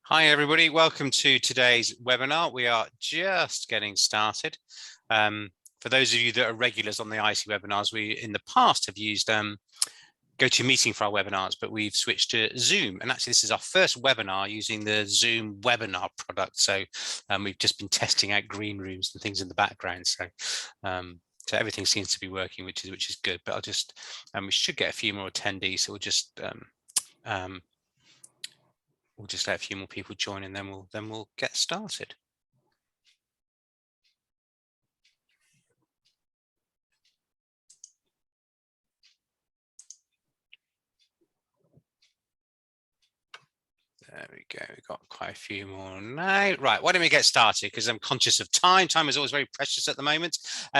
Hi everybody, welcome to today's webinar. We are just getting started. For those of you that are regulars on the ISE webinars, we in the past have used GoToMeeting for our webinars, but we've switched to Zoom. And actually this is our first webinar using the Zoom webinar product. So we've just been testing out green rooms and things in the background. So everything seems to be working, which is good, but I'll just, we should get a few more attendees. So we'll just let a few more people join and then we'll get started. There we go, we've got quite a few more now. Right, why don't we get started? Because I'm conscious of time. Time is always very precious at the moment.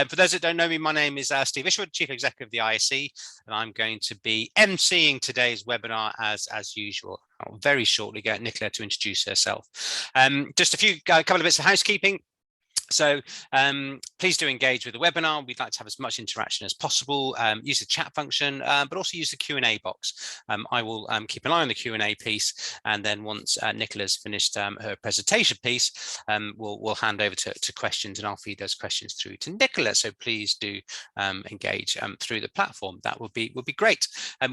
For those that don't know me, my name is Steve Ishwood, Chief Executive of the ISE, and I'm going to be emceeing today's webinar as usual. I'll very shortly get Nicola to introduce herself. Just a couple of bits of housekeeping. So please do engage with the webinar. We'd like to have as much interaction as possible. Use the chat function, but also use the Q&A box. I will keep an eye on the Q&A piece, and then once Nicola's finished her presentation piece, we'll hand over to questions, and I'll feed those questions through to Nicola. So please do engage through the platform. That would be great.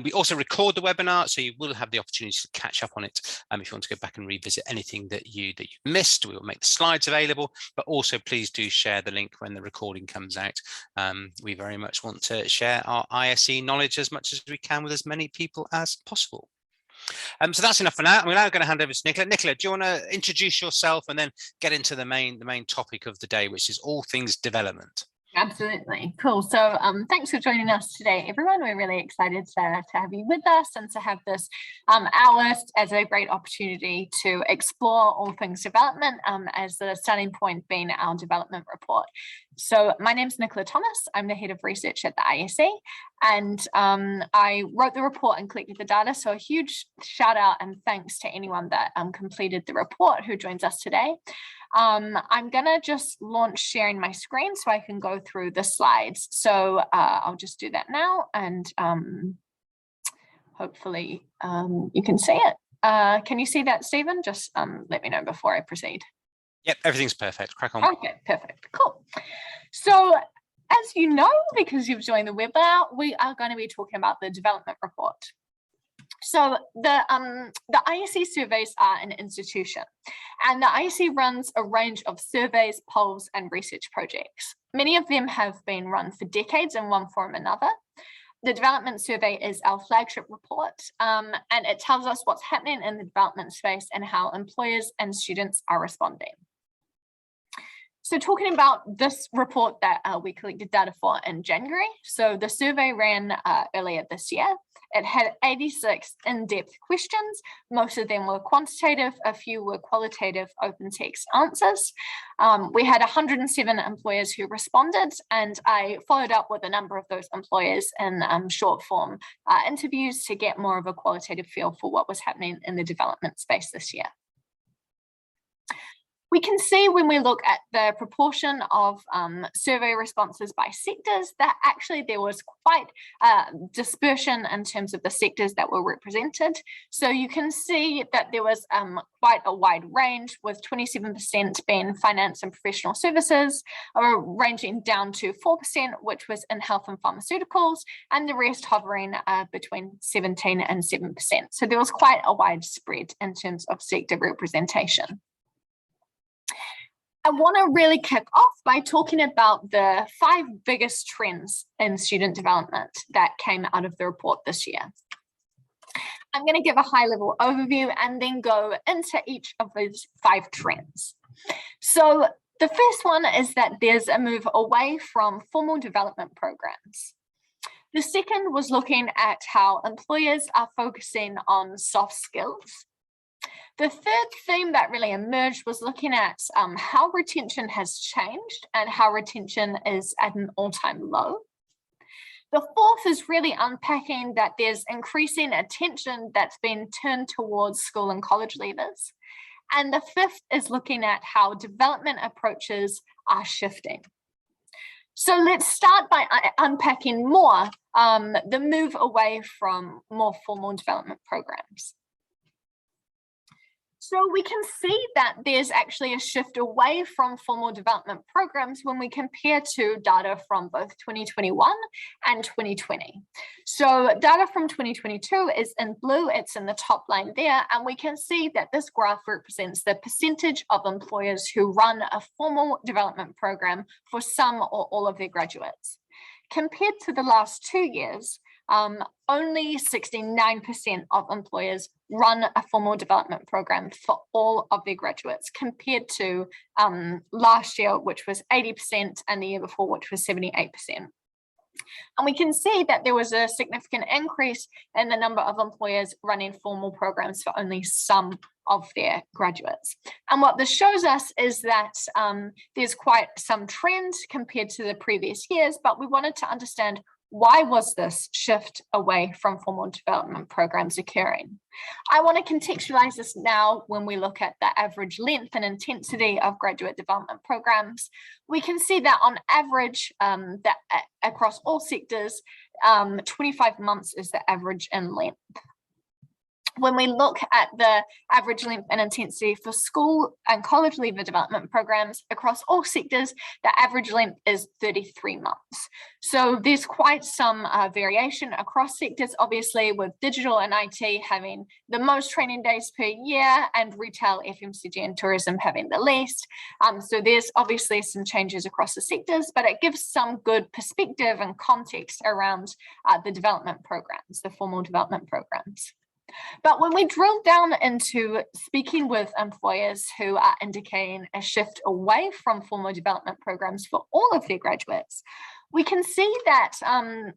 We also record the webinar, so you will have the opportunity to catch up on it if you want to go back and revisit anything that you missed. We will make the slides available, but also please do share the link when the recording comes out. We very much want to share our ISE knowledge as much as we can with as many people as possible. So that's enough for now. I'm now going to hand over to Nicola. Nicola, do you want to introduce yourself and then get into the main topic of the day, which is all things development? Absolutely. Cool. So thanks for joining us today, everyone. We're really excited to have you with us and to have this hour as a great opportunity to explore all things development as the starting point being our development report. So my name's Nicola Thomas. I'm the head of research at the ISE, and I wrote the report and collected the data. So a huge shout out and thanks to anyone that completed the report who joins us today. I'm gonna just launch sharing my screen so I can go through the slides. So I'll just do that now, and hopefully you can see it. Can you see that, Stephen? Just let me know before I proceed. Yep, everything's perfect. Crack on. Okay, perfect, cool. So as you know, because you've joined the webinar, we are going to be talking about the development report. So the ISE surveys are an institution, and the ISE runs a range of surveys, polls, and research projects. Many of them have been run for decades in one form or another. The development survey is our flagship report, and it tells us what's happening in the development space and how employers and students are responding. So talking about this report that we collected data for in January. So the survey ran earlier this year. It had 86 in-depth questions. Most of them were quantitative, a few were qualitative open text answers. We had 107 employers who responded, and I followed up with a number of those employers in short form interviews to get more of a qualitative feel for what was happening in the development space this year. We can see when we look at the proportion of survey responses by sectors that actually there was quite dispersion in terms of the sectors that were represented. So you can see that there was quite a wide range, with 27% being finance and professional services, ranging down to 4%, which was in health and pharmaceuticals, and the rest hovering between 17 and 7%. So there was quite a wide spread in terms of sector representation. I want to really kick off by talking about the 5 biggest trends in student development that came out of the report this year. I'm going to give a high-level overview and then go into each of those 5 trends. So the first one is that there's a move away from formal development programs. The second was looking at how employers are focusing on soft skills. The third theme that really emerged was looking at how retention has changed and how retention is at an all-time low. The fourth is really unpacking that there's increasing attention that's been turned towards school and college leavers. And the fifth is looking at how development approaches are shifting. So let's start by unpacking more the move away from more formal development programs. So we can see that there's actually a shift away from formal development programs when we compare to data from both 2021 and 2020. So data from 2022 is in blue, it's in the top line there, and we can see that this graph represents the percentage of employers who run a formal development program for some or all of their graduates. Compared to the last 2 years, only 69% of employers run a formal development program for all of their graduates, compared to last year, which was 80%, and the year before, which was 78%. And we can see that there was a significant increase in the number of employers running formal programs for only some of their graduates. And what this shows us is that there's quite some trend compared to the previous years, but we wanted to understand, why was this shift away from formal development programs occurring? I want to contextualize this now when we look at the average length and intensity of graduate development programs. We can see that on average, that across all sectors, 25 months is the average in length. When we look at the average length and intensity for school and college leaver development programs across all sectors, the average length is 33 months. So there's quite some variation across sectors, obviously, with digital and IT having the most training days per year, and retail, FMCG and tourism having the least. So there's obviously some changes across the sectors, but it gives some good perspective and context around the development programs, the formal development programs. But when we drill down into speaking with employers who are indicating a shift away from formal development programs for all of their graduates, we can see that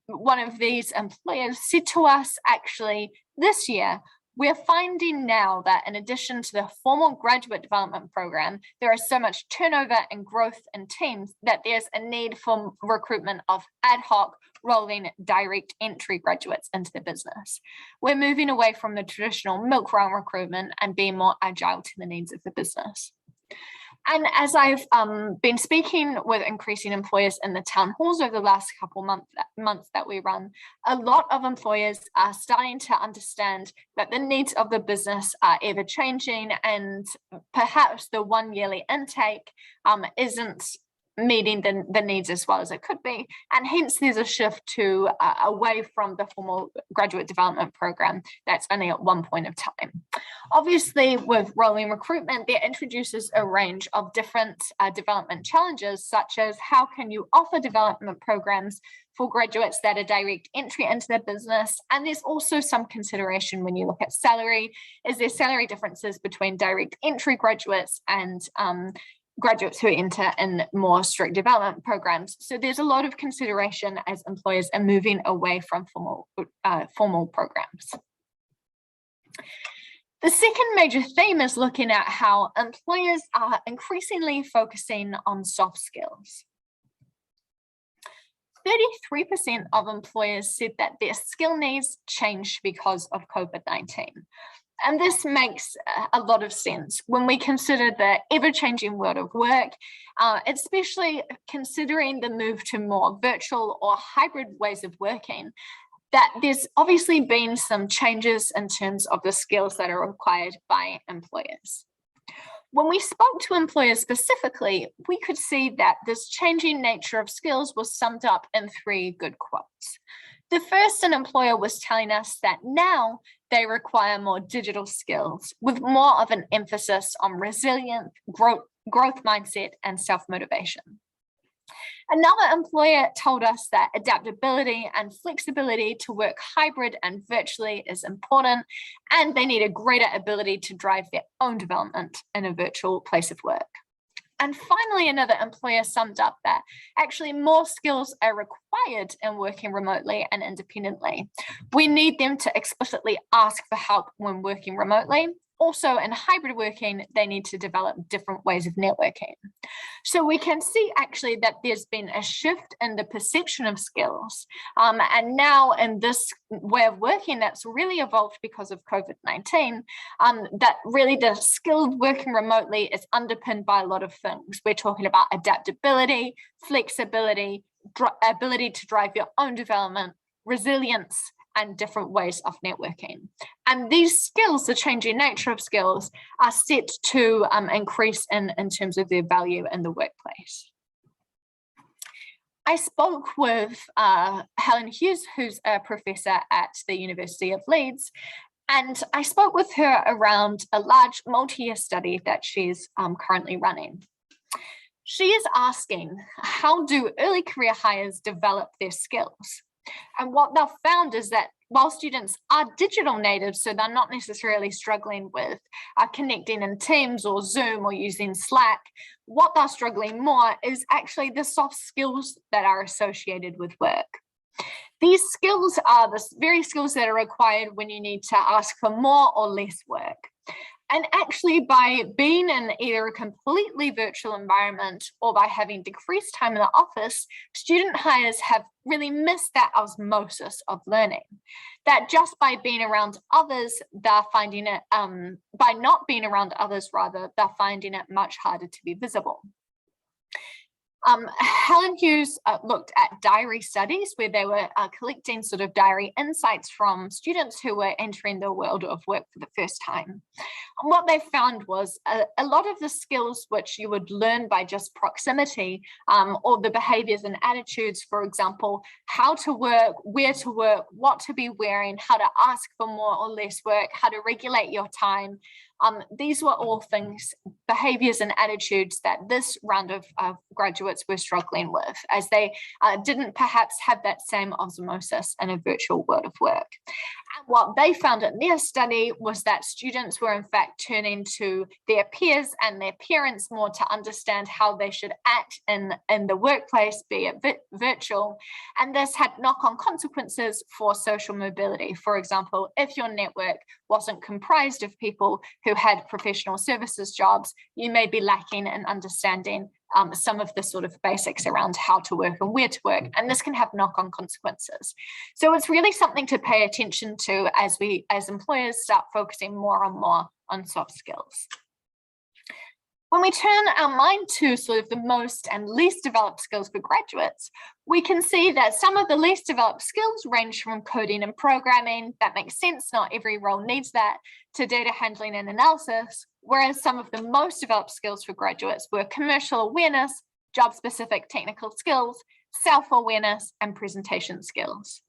one of these employers said to us, actually, this year, we're finding now that in addition to the formal graduate development program, there is so much turnover and growth in teams that there's a need for recruitment of ad hoc, rolling direct entry graduates into the business. We're moving away from the traditional milk run recruitment and being more agile to the needs of the business. And as I've been speaking with increasing employers in the town halls over the last couple months that we run, a lot of employers are starting to understand that the needs of the business are ever changing, and perhaps the one yearly intake isn't meeting the needs as well as it could be, and hence there's a shift to away from the formal graduate development program that's only at one point of time. Obviously, with rolling recruitment, that introduces a range of different development challenges, such as how can you offer development programs for graduates that are direct entry into the business. And there's also some consideration when you look at salary. Is there salary differences between direct entry graduates and graduates who enter in more strict development programs? So there's a lot of consideration as employers are moving away from formal programs. The second major theme is looking at how employers are increasingly focusing on soft skills. 33% of employers said that their skill needs changed because of COVID-19. And this makes a lot of sense when we consider the ever-changing world of work, especially considering the move to more virtual or hybrid ways of working, that there's obviously been some changes in terms of the skills that are required by employers. When we spoke to employers specifically, we could see that this changing nature of skills was summed up in 3 good quotes. The first, an employer was telling us that now they require more digital skills with more of an emphasis on resilient growth mindset and self-motivation. Another employer told us that adaptability and flexibility to work hybrid and virtually is important, and they need a greater ability to drive their own development in a virtual place of work. And finally, another employer summed up that actually more skills are required in working remotely and independently. We need them to explicitly ask for help when working remotely. Also, in hybrid working, they need to develop different ways of networking. So we can see actually that there's been a shift in the perception of skills. And now in this way of working that's really evolved because of COVID-19, that really the skilled working remotely is underpinned by a lot of things. We're talking about adaptability, flexibility, ability to drive your own development, resilience, and different ways of networking. And these skills, the changing nature of skills, are set to increase in terms of their value in the workplace. I spoke with Helen Hughes, who's a professor at the University of Leeds, and I spoke with her around a large multi-year study that she's currently running. She is asking, how do early career hires develop their skills? And what they've found is that while students are digital natives, so they're not necessarily struggling with connecting in Teams or Zoom or using Slack, what they're struggling more is actually the soft skills that are associated with work. These skills are the very skills that are required when you need to ask for more or less work. And actually, by being in either a completely virtual environment or by having decreased time in the office, student hires have really missed that osmosis of learning. That just by being around others, they're finding it, by not being around others rather, they're finding it much harder to be visible. Helen Hughes looked at diary studies where they were collecting sort of diary insights from students who were entering the world of work for the first time. And what they found was a lot of the skills which you would learn by just proximity, or the behaviors and attitudes, for example, how to work, where to work, what to be wearing, how to ask for more or less work, how to regulate your time. These were all things, behaviors and attitudes that this round of graduates were struggling with, as they didn't perhaps have that same osmosis in a virtual world of work. And what they found in their study was that students were in fact turning to their peers and their parents more to understand how they should act in the workplace, be it virtual. And this had knock-on consequences for social mobility. For example, if your network wasn't comprised of people who had professional services jobs, you may be lacking in understanding some of the sort of basics around how to work and where to work, and this can have knock-on consequences. So it's really something to pay attention to as employers start focusing more and more on soft skills. When we turn our mind to sort of the most and least developed skills for graduates, we can see that some of the least developed skills range from coding and programming. That makes sense, not every role needs that, to data handling and analysis, whereas some of the most developed skills for graduates were commercial awareness, job-specific technical skills, self-awareness, and presentation skills.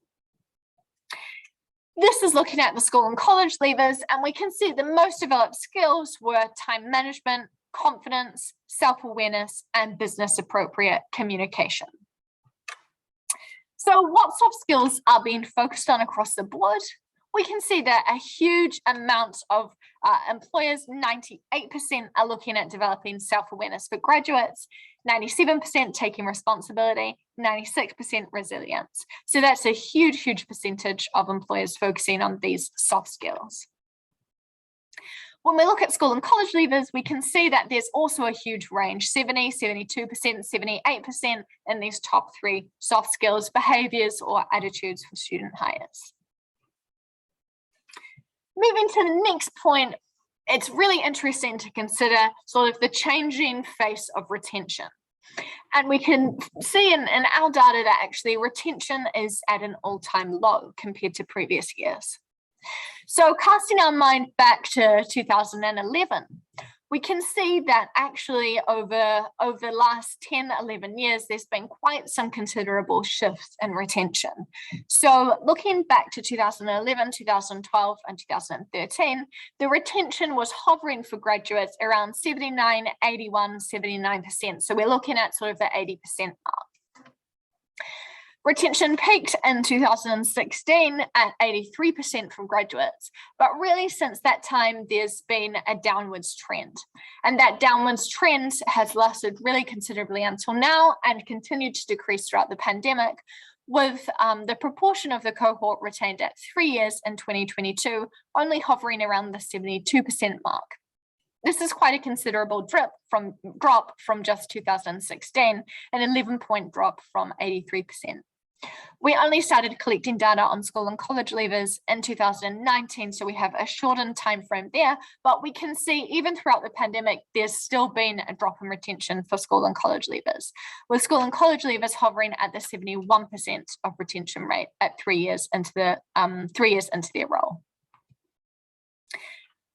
This is looking at the school and college leavers, and we can see the most developed skills were time management, confidence, self-awareness, and business-appropriate communication. So what soft skills are being focused on across the board? We can see that a huge amount of employers, 98% are looking at developing self-awareness for graduates, 97% taking responsibility, 96% resilience. So that's a huge, huge percentage of employers focusing on these soft skills. When we look at school and college leavers, we can see that there's also a huge range, 70, 72%, 78% in these top three soft skills, behaviors or attitudes for student hires. Moving to the next point, it's really interesting to consider sort of the changing face of retention. And we can see in our data that actually retention is at an all-time low compared to previous years. So casting our mind back to 2011, we can see that actually over the last 10, 11 years, there's been quite some considerable shifts in retention. So looking back to 2011, 2012, and 2013, the retention was hovering for graduates around 79, 81, 79%. So we're looking at sort of the 80% mark. Retention peaked in 2016 at 83% from graduates, but really since that time, there's been a downwards trend. And that downwards trend has lasted really considerably until now and continued to decrease throughout the pandemic, with the proportion of the cohort retained at 3 years in 2022 only hovering around the 72% mark. This is quite a considerable drop from just 2016, an 11-point drop from 83%. We only started collecting data on school and college leavers in 2019, so we have a shortened time frame there, but we can see even throughout the pandemic, there's still been a drop in retention for school and college leavers, with school and college leavers hovering at the 71% of retention rate at 3 years into their role.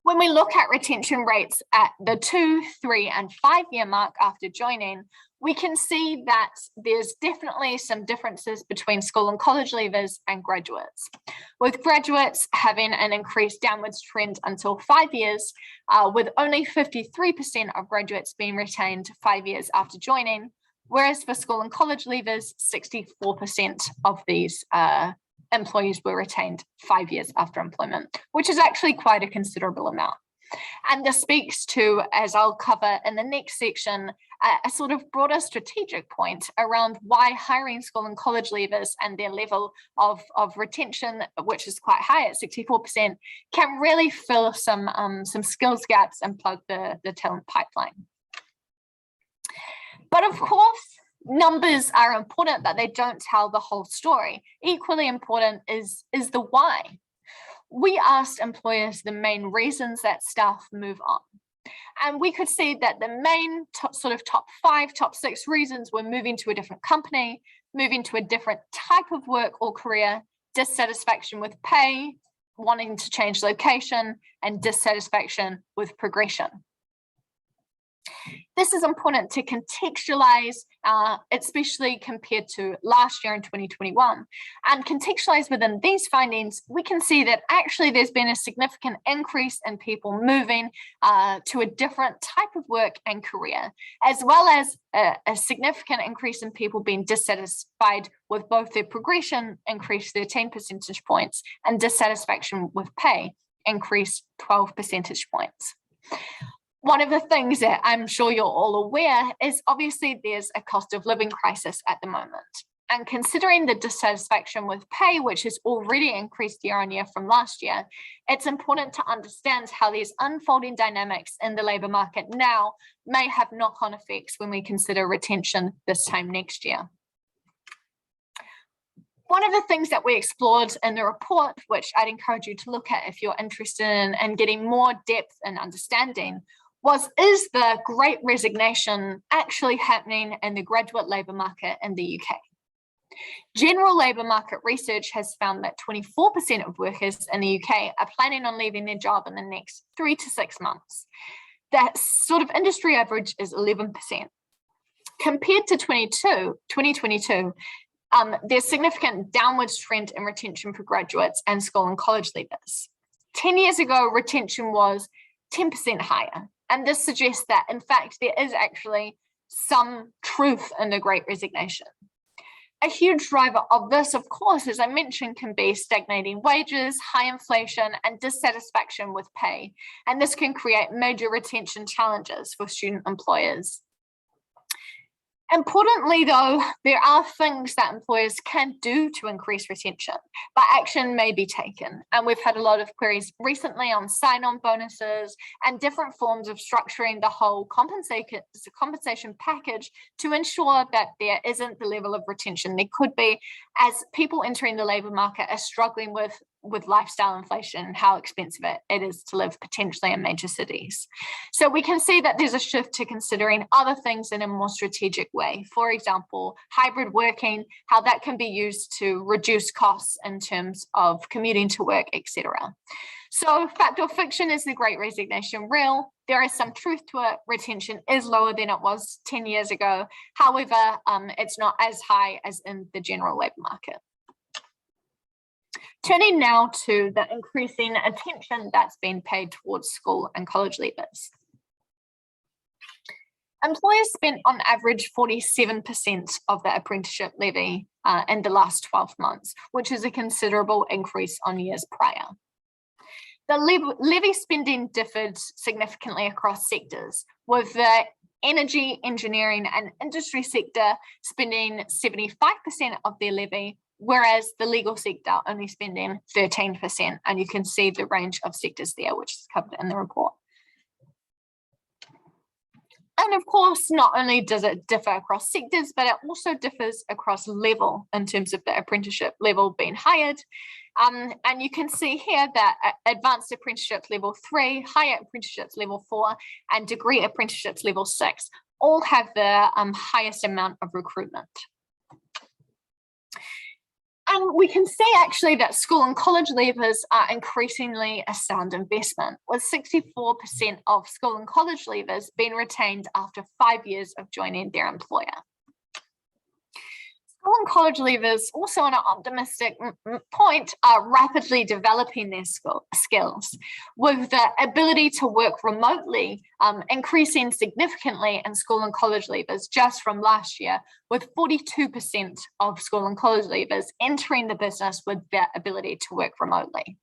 When we look at retention rates at the 2, 3, and 5 year mark after joining, we can see that there's definitely some differences between school and college leavers and graduates, with graduates having an increased downwards trend until 5 years, with only 53% of graduates being retained 5 years after joining, whereas for school and college leavers, 64% of these employees were retained 5 years after employment, which is actually quite a considerable amount. And this speaks to, as I'll cover in the next section, a sort of broader strategic point around why hiring school and college leavers and their level of retention, which is quite high at 64%, can really fill some skills gaps and plug the talent pipeline. But of course, numbers are important, but they don't tell the whole story. Equally important is the why. We asked employers the main reasons that staff move on. And we could see that the main top 5, top 6 reasons were moving to a different company, moving to a different type of work or career, dissatisfaction with pay, wanting to change location, and dissatisfaction with progression. This is important to contextualize, especially compared to last year in 2021. And contextualize within these findings, we can see that actually there's been a significant increase in people moving to a different type of work and career, as well as a significant increase in people being dissatisfied with both their progression, increased 13 percentage points, and dissatisfaction with pay, increased 12 percentage points. One of the things that I'm sure you're all aware is obviously there's a cost of living crisis at the moment. And considering the dissatisfaction with pay, which has already increased year on year from last year, it's important to understand how these unfolding dynamics in the labour market now may have knock-on effects when we consider retention this time next year. One of the things that we explored in the report, which I'd encourage you to look at if you're interested in getting more depth and understanding, is the Great Resignation actually happening in the graduate labour market in the UK? General labour market research has found that 24% of workers in the UK are planning on leaving their job in the next 3 to 6 months. That sort of industry average is 11%. Compared to 2022, there's significant downwards trend in retention for graduates and school and college leavers. 10 years ago, retention was 10% higher. And this suggests that, in fact, there is actually some truth in the Great Resignation. A huge driver of this, of course, as I mentioned, can be stagnating wages, high inflation, and dissatisfaction with pay. And this can create major retention challenges for student employers. Importantly, though, there are things that employers can do to increase retention, but action may be taken. And we've had a lot of queries recently on sign-on bonuses and different forms of structuring the whole compensation package to ensure that there isn't the level of retention there could be, as people entering the labour market are struggling with lifestyle inflation and how expensive it is to live potentially in major cities. So we can see that there's a shift to considering other things in a more strategic way. For example, hybrid working, how that can be used to reduce costs in terms of commuting to work, etc. So fact or fiction, is the Great Resignation real? There is some truth to it. Retention is lower than it was 10 years ago. However, it's not as high as in the general labour market. Turning now to the increasing attention that's been paid towards school and college leavers. Employers spent on average 47% of the apprenticeship levy in the last 12 months, which is a considerable increase on years prior. The levy spending differed significantly across sectors, with the energy, engineering, and industry sector spending 75% of their levy, whereas the legal sector only spending 13%. And you can see the range of sectors there, which is covered in the report. And of course, not only does it differ across sectors, but it also differs across level in terms of the apprenticeship level being hired. And you can see here that advanced apprenticeships level 3, higher apprenticeships level 4, and degree apprenticeships level 6 all have the highest amount of recruitment. And we can see actually that school and college leavers are increasingly a sound investment, with 64% of school and college leavers being retained after 5 years of joining their employer. School and college leavers, also on an optimistic point, are rapidly developing their skills, with the ability to work remotely increasing significantly in school and college leavers just from last year, with 42% of school and college leavers entering the business with their ability to work remotely.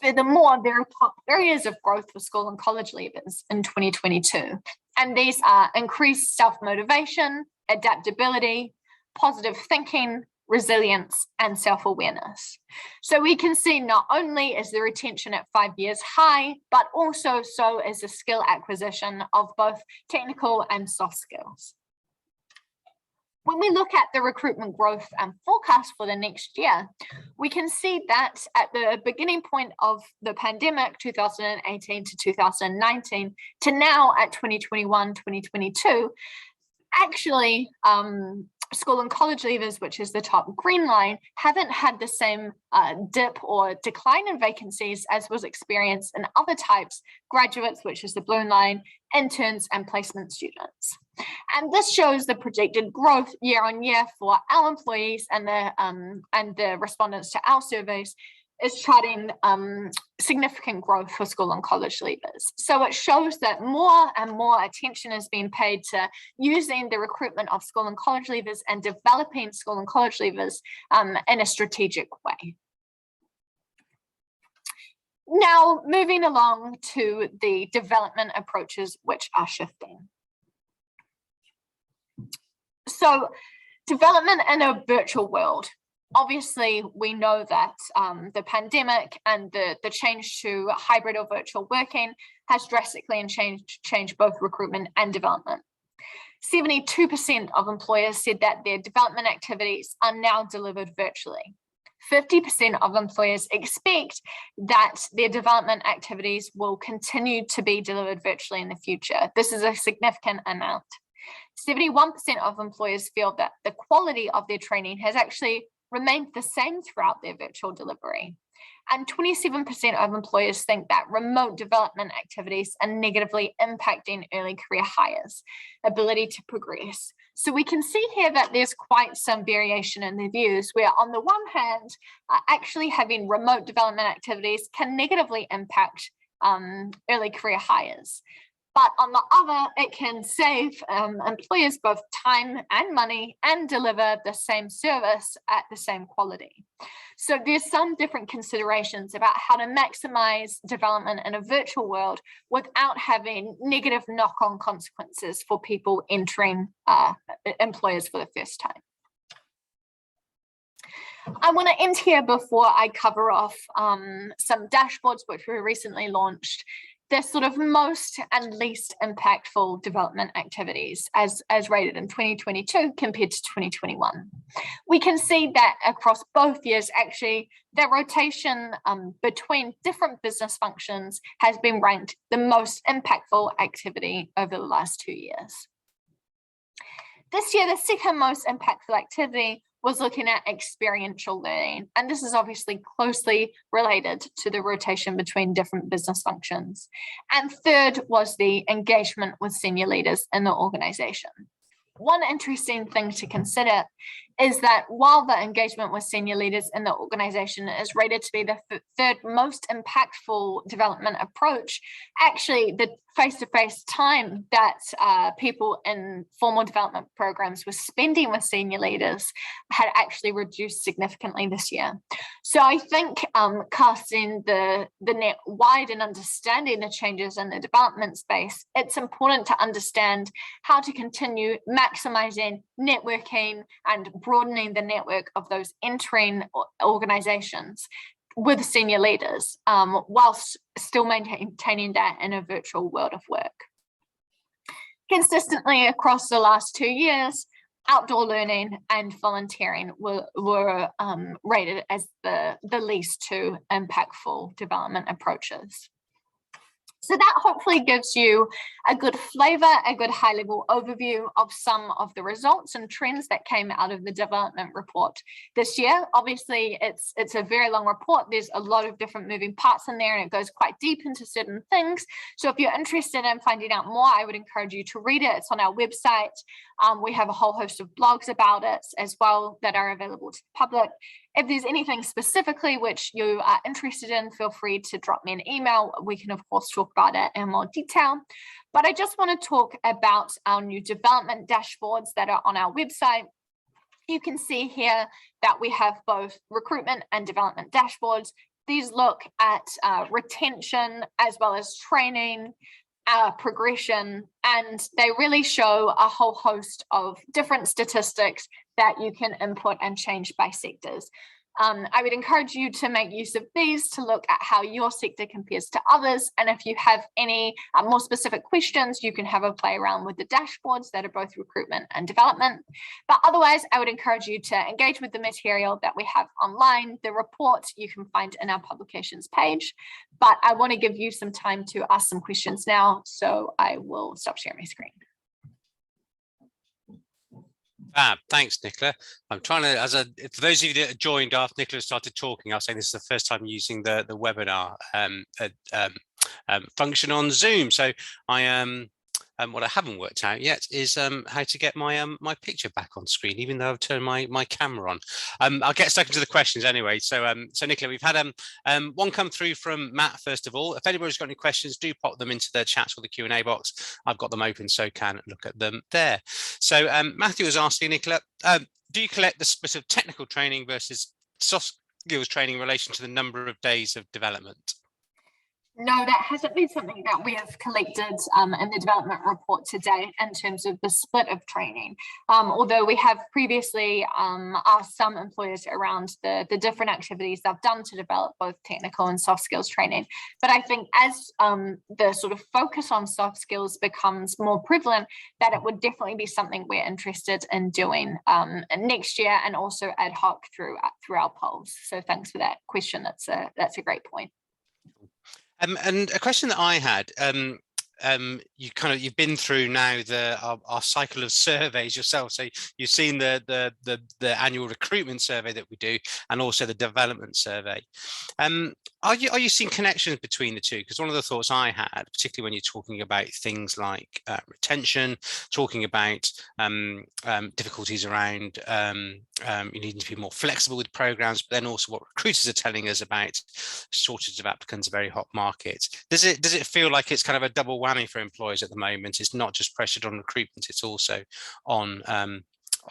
Furthermore, there are top areas of growth for school and college leavers in 2022, and these are increased self-motivation, adaptability, positive thinking, resilience, and self-awareness. So we can see not only is the retention at 5 years high, but also so is the skill acquisition of both technical and soft skills. When we look at the recruitment growth and forecast for the next year, we can see that at the beginning point of the pandemic, 2018 to 2019, to now at 2021, 2022, actually, school and college leavers, which is the top green line, haven't had the same dip or decline in vacancies as was experienced in other types, graduates, which is the blue line, interns, and placement students. And this shows the projected growth year on year for our employees, and the respondents to our surveys is charting significant growth for school and college leavers. So it shows that more and more attention is being paid to using the recruitment of school and college leavers and developing school and college leavers in a strategic way. Now, moving along to the development approaches which are shifting. So, development in a virtual world. Obviously, we know that the pandemic and the change to hybrid or virtual working has drastically changed both recruitment and development. 72% of employers said that their development activities are now delivered virtually. 50% of employers expect that their development activities will continue to be delivered virtually in the future. This is a significant amount. 71% of employers feel that the quality of their training has actually remained the same throughout their virtual delivery. And 27% of employers think that remote development activities are negatively impacting early career hires' ability to progress. So we can see here that there's quite some variation in the views, where on the one hand, actually having remote development activities can negatively impact early career hires. But on the other, it can save employers both time and money and deliver the same service at the same quality. So there's some different considerations about how to maximize development in a virtual world without having negative knock-on consequences for people entering employers for the first time. I want to end here before I cover off some dashboards which were recently launched. The sort of most and least impactful development activities as rated in 2022 compared to 2021. We can see that across both years, actually, the rotation between different business functions has been ranked the most impactful activity over the last 2 years. This year, the second most impactful activity was looking at experiential learning. And this is obviously closely related to the rotation between different business functions. And third was the engagement with senior leaders in the organization. One interesting thing to consider is that while the engagement with senior leaders in the organization is rated to be the third most impactful development approach, actually the face-to-face time that people in formal development programs were spending with senior leaders had actually reduced significantly this year. So I think casting the net wide and understanding the changes in the development space, it's important to understand how to continue maximizing networking and broadening the network of those entering organizations with senior leaders, whilst still maintaining that in a virtual world of work. Consistently across the last 2 years, outdoor learning and volunteering were rated as the least two impactful development approaches. So that hopefully gives you a good flavor, a good high-level overview of some of the results and trends that came out of the development report this year. Obviously, it's a very long report. There's a lot of different moving parts in there, and it goes quite deep into certain things. So if you're interested in finding out more, I would encourage you to read it. It's on our website. We have a whole host of blogs about it as well that are available to the public. If there's anything specifically which you are interested in, feel free to drop me an email. We can, of course, talk about it in more detail. But I just want to talk about our new development dashboards that are on our website. You can see here that we have both recruitment and development dashboards. These look at retention as well as training, progression, and they really show a whole host of different statistics that you can input and change by sectors. I would encourage you to make use of these to look at how your sector compares to others. And if you have any more specific questions, you can have a play around with the dashboards that are both recruitment and development. But otherwise, I would encourage you to engage with the material that we have online. The report you can find in our publications page. But I want to give you some time to ask some questions now, so I will stop sharing my screen. Thanks, Nicola. I'm trying to, for those of you that joined after Nicola started talking, I'll say this is the first time using the webinar function on Zoom. So what I haven't worked out yet is how to get my my picture back on screen, even though I've turned my camera on. I'll get stuck into the questions anyway. So so Nicola, we've had one come through from Matt first of all. If anybody's got any questions, do pop them into the chat or the Q&A box. I've got them open, so can look at them there. So Matthew was asking, Nicola, do you collect the split of technical training versus soft skills training in relation to the number of days of development? No, that hasn't been something that we have collected in the development report today in terms of the split of training. Although we have previously asked some employers around the different activities they've done to develop both technical and soft skills training. But I think as the sort of focus on soft skills becomes more prevalent, that it would definitely be something we're interested in doing next year, and also ad hoc through our polls. So thanks for that question. That's a great point. And a question that I had, you've been through now our cycle of surveys yourself. So you've seen the annual recruitment survey that we do, and also the development survey. Are you seeing connections between the two? Because one of the thoughts I had, particularly when you're talking about things like retention, talking about difficulties around you needing to be more flexible with programs, but then also what recruiters are telling us about shortage of applicants, a very hot market. Does it feel like it's kind of a double whammy for employers at the moment? It's not just pressured on recruitment; it's also on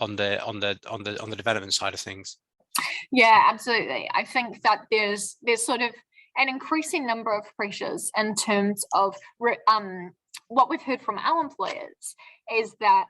the development side of things. Yeah, absolutely. I think that there's sort of an increasing number of pressures in terms of what we've heard from our employers is that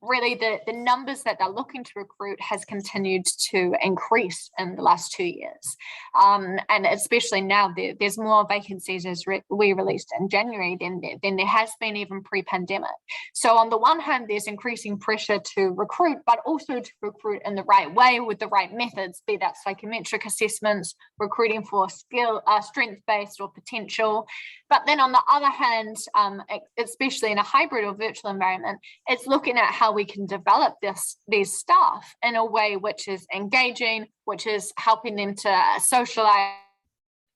really the numbers that they're looking to recruit has continued to increase in the last 2 years. And especially now there's more vacancies as we released in January than there has been even pre-pandemic. So on the one hand, there's increasing pressure to recruit, but also to recruit in the right way with the right methods, be that psychometric assessments, recruiting for skill, strength-based or potential. But then on the other hand, especially in a hybrid or virtual environment, it's looking at how we can develop these staff in a way which is engaging, which is helping them to socialize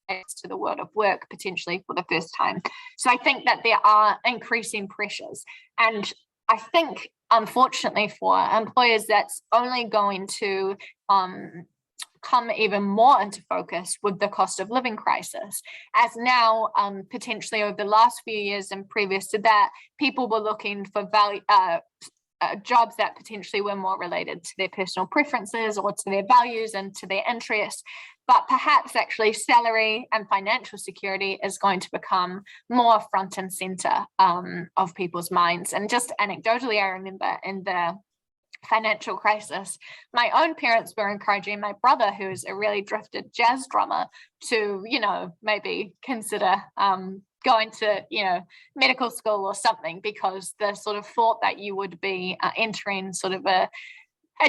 to the world of work potentially for the first time. So I think that there are increasing pressures. And I think, unfortunately for employers, that's only going to come even more into focus with the cost of living crisis, as now potentially over the last few years and previous to that, people were looking for value jobs that potentially were more related to their personal preferences or to their values and to their interests. But perhaps actually salary and financial security is going to become more front and center of people's minds. And just anecdotally, I remember in the financial crisis, my own parents were encouraging my brother, who's a really drifted jazz drummer, to, maybe consider going to, medical school or something, because the sort of thought that you would be entering sort of a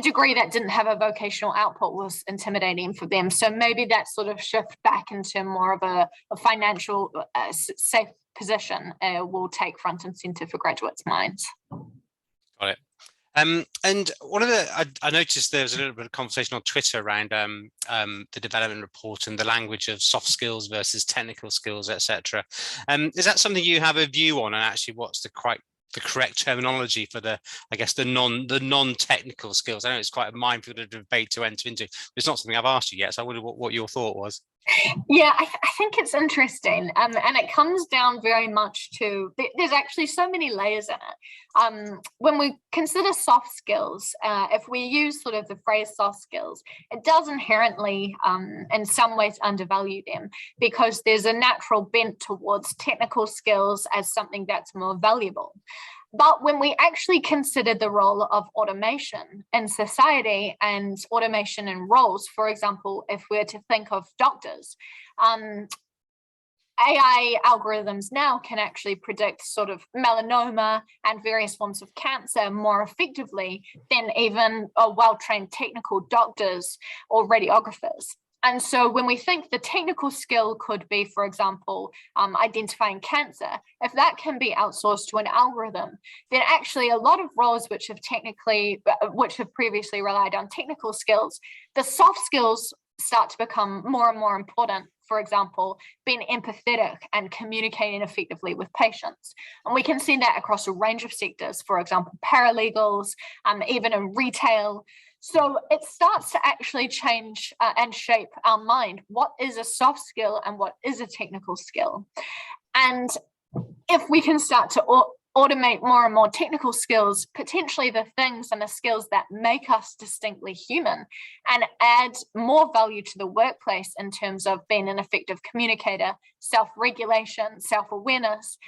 degree that didn't have a vocational output was intimidating for them. So maybe that sort of shift back into more of a financial safe position will take front and center for graduates' minds. Got it. And one of I noticed there was a little bit of conversation on Twitter around the development report and the language of soft skills versus technical skills, etc. Is that something you have a view on, and actually what's the correct terminology for the non-technical skills? I know it's quite a minefield debate to enter into. It's not something I've asked you yet, so I wonder what your thought was. Yeah, I think it's interesting, and it comes down very much to, there's actually so many layers in it. When we consider soft skills, if we use sort of the phrase soft skills, it does inherently, in some ways, undervalue them, because there's a natural bent towards technical skills as something that's more valuable. But when we actually consider the role of automation in society and automation in roles, for example, if we're to think of doctors, AI algorithms now can actually predict sort of melanoma and various forms of cancer more effectively than even well-trained technical doctors or radiographers. And so when we think the technical skill could be, for example, identifying cancer, if that can be outsourced to an algorithm, then actually a lot of roles which have previously relied on technical skills, the soft skills start to become more and more important. For example, being empathetic and communicating effectively with patients. And we can see that across a range of sectors, for example, paralegals, even in retail. So it starts to actually change and shape our mind. What is a soft skill and what is a technical skill? And if we can start to automate more and more technical skills, potentially the things and the skills that make us distinctly human, and add more value to the workplace in terms of being an effective communicator, self-regulation, self-awareness,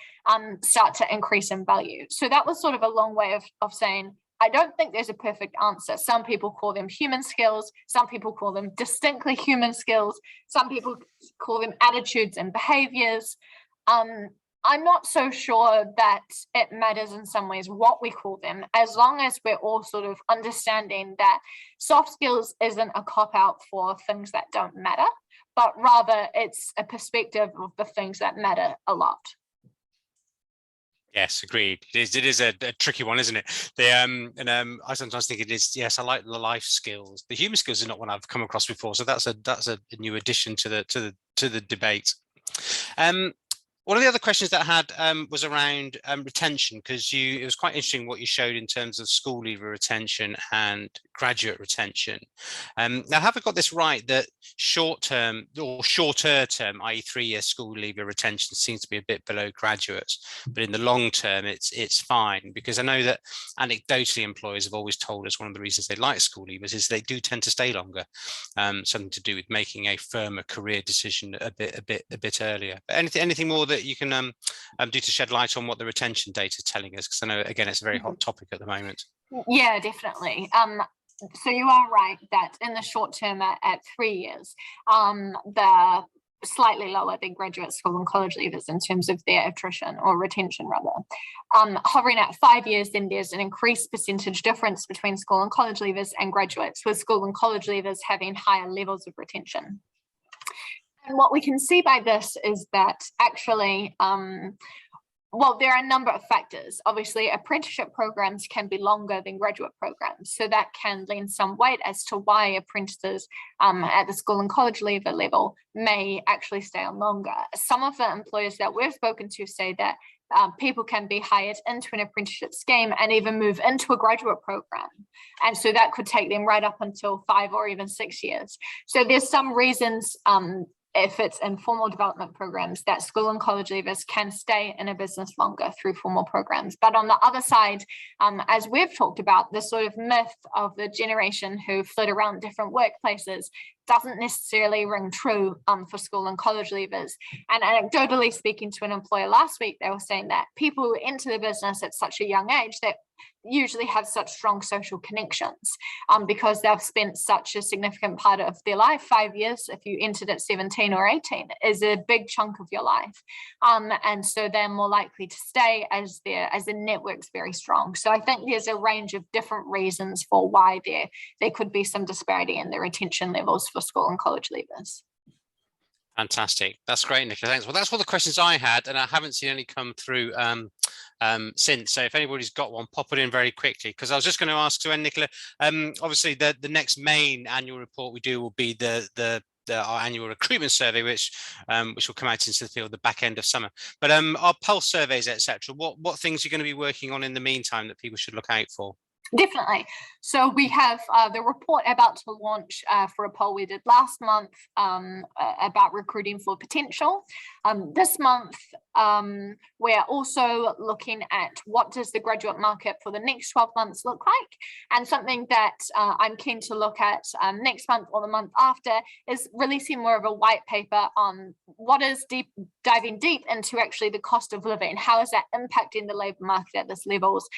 start to increase in value. So that was sort of a long way of saying, I don't think there's a perfect answer. Some people call them human skills. Some people call them distinctly human skills. Some people call them attitudes and behaviors. I'm not so sure that it matters in some ways what we call them, as long as we're all sort of understanding that soft skills isn't a cop-out for things that don't matter, but rather it's a perspective of the things that matter a lot. Yes, agreed. It is a tricky one, isn't it? I sometimes think it is. Yes, I like the life skills. The human skills are not one I've come across before, so that's a new addition to the debate. One of the other questions that I had was around retention, because it was quite interesting what you showed in terms of school leaver retention and graduate retention. Now, have I got this right, that shorter term, i.e. 3-year school leaver retention seems to be a bit below graduates, but in the long term, it's fine? Because I know that anecdotally employers have always told us one of the reasons they like school leavers is they do tend to stay longer, something to do with making a firmer career decision a bit earlier. But anything more that you can do to shed light on what the retention data is telling us? Because I know, again, it's a very hot topic at the moment. Yeah, definitely. So you are right that in the short term at 3 years, the slightly lower than graduate school and college leavers in terms of their attrition or retention rather. Hovering at 5 years, then there's an increased percentage difference between school and college leavers and graduates, with school and college leavers having higher levels of retention. And what we can see by this is that actually, there are a number of factors. Obviously, apprenticeship programs can be longer than graduate programs, so that can lend some weight as to why apprentices at the school and college leaver level may actually stay on longer. Some of the employers that we've spoken to say that people can be hired into an apprenticeship scheme and even move into a graduate program. And so that could take them right up until 5 or even 6 years. So there's some reasons, if it's in formal development programs, that school and college leavers can stay in a business longer through formal programs. But on the other side, as we've talked about, the sort of myth of the generation who flit around different workplaces, doesn't necessarily ring true for school and college leavers. And anecdotally speaking to an employer last week, they were saying that people who enter the business at such a young age that usually have such strong social connections because they've spent such a significant part of their life. 5 years, if you entered at 17 or 18, is a big chunk of your life. And so they're more likely to stay as the network's very strong. So I think there's a range of different reasons for why there could be some disparity in the retention levels for school and college leavers. Fantastic. That's great, Nicola. Thanks. Well, that's all the questions I had, and I haven't seen any come through since. So if anybody's got one, pop it in very quickly, because I was just going to ask to end, Nicola. Obviously, the next main annual report we do will be our annual recruitment survey, which will come out into the field the back end of summer. But our pulse surveys, etc. What things are you going to be working on in the meantime that people should look out for? Definitely. So we have the report about to launch for a poll we did last month about recruiting for potential. This month, we're also looking at what does the graduate market for the next 12 months look like. And something that I'm keen to look at next month or the month after is releasing more of a white paper on what is diving deep into actually the cost of living. How is that impacting the labour market at this levels?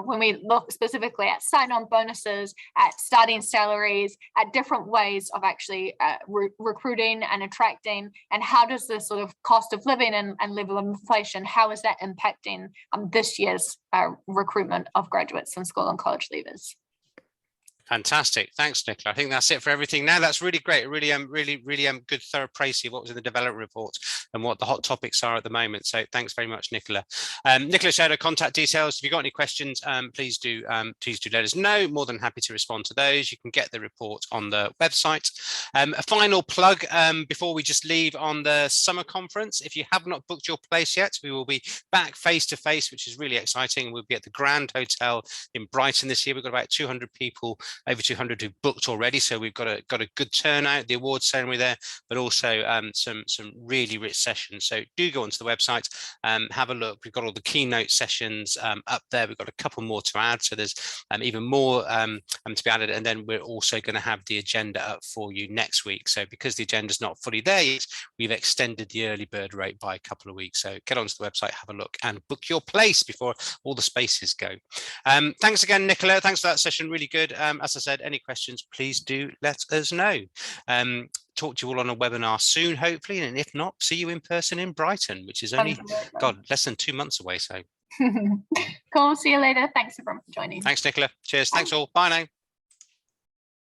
When we look specifically at sign-on bonuses, at starting salaries, at different ways of actually recruiting and attracting, and how does the sort of cost of living and level of inflation, how is that impacting this year's recruitment of graduates and school and college leavers? Fantastic. Thanks, Nicola. I think that's it for everything now. That's really great. Really good thorough précis of what was in the development report and what the hot topics are at the moment. So thanks very much, Nicola. Nicola shared her contact details. If you've got any questions, please do let us know. More than happy to respond to those. You can get the report on the website. A final plug before we just leave on the summer conference. If you have not booked your place yet, we will be back face to face, which is really exciting. We'll be at the Grand Hotel in Brighton this year. We've got about 200 people, over 200 who booked already, so we've got a good turnout. The awards ceremony there, but also some really rich sessions. So do go onto the website, have a look. We've got all the keynote sessions up there. We've got a couple more to add, so there's even more to be added. And then we're also going to have the agenda up for you next week. So because the agenda's not fully there yet, we've extended the early bird rate by a couple of weeks. So get onto the website, have a look, and book your place before all the spaces go. Thanks again, Nicola. Thanks for that session. Really good. As I said, any questions, please do let us know. Talk to you all on a webinar soon, hopefully, and if not, see you in person in Brighton, which is only, less than 2 months away. So cool. See you later. Thanks everyone for joining. Thanks, Nicola. Cheers. Thanks all. Bye now.